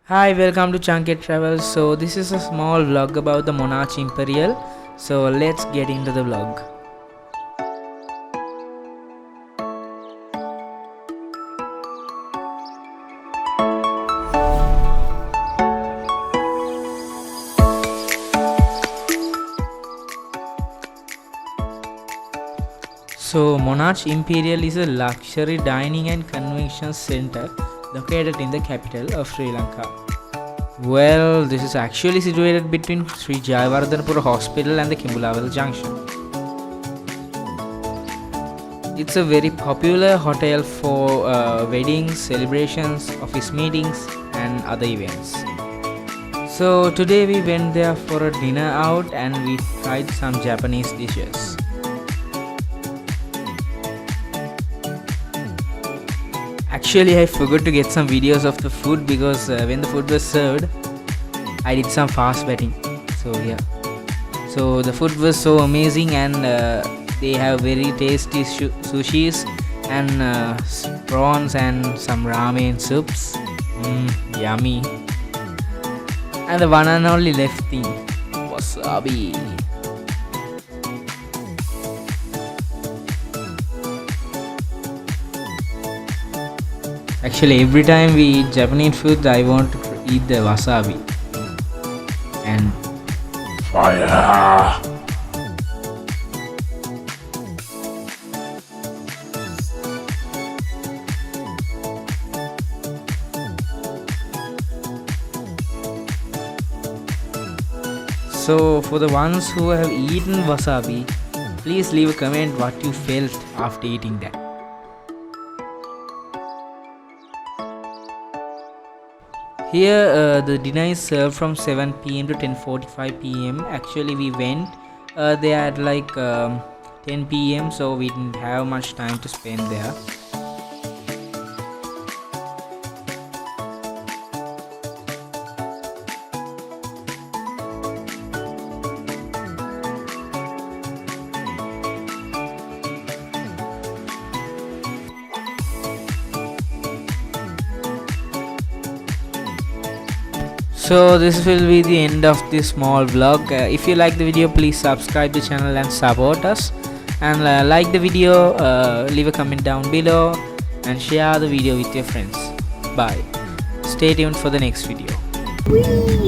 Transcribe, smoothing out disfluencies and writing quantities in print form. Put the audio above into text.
Hi, welcome to Chanketh Travel. So this is a small vlog about the Monarch Imperial. So let's get into the vlog. So Monarch Imperial is a luxury dining and convention center located in the capital of Sri Lanka. Well, this is actually situated between Sri Jayawardhanapura Hospital and the Kimbulavel Junction. It's a very popular hotel for weddings, celebrations, office meetings, and other events. So today we went there for a dinner out and we tried some Japanese dishes. Actually, I forgot to get some videos of the food because when the food was served, I did some fast betting. So yeah, so the food was so amazing and they have very tasty sushis and prawns and some ramen soups. Yummy. And the one and only left thing, wasabi. Actually, every time we eat Japanese food, I want to eat the wasabi. And fire! So, for the ones who have eaten wasabi, please leave a comment what you felt after eating that. Here the dinner is served from 7 p.m. to 10:45 p.m. Actually we went there at like 10 p.m. so we didn't have much time to spend there. So this will be the end of this small vlog. If you like the video, please subscribe the channel and support us, and like the video, leave a comment down below and share the video with your friends. Bye. Stay tuned for the next video. Whee!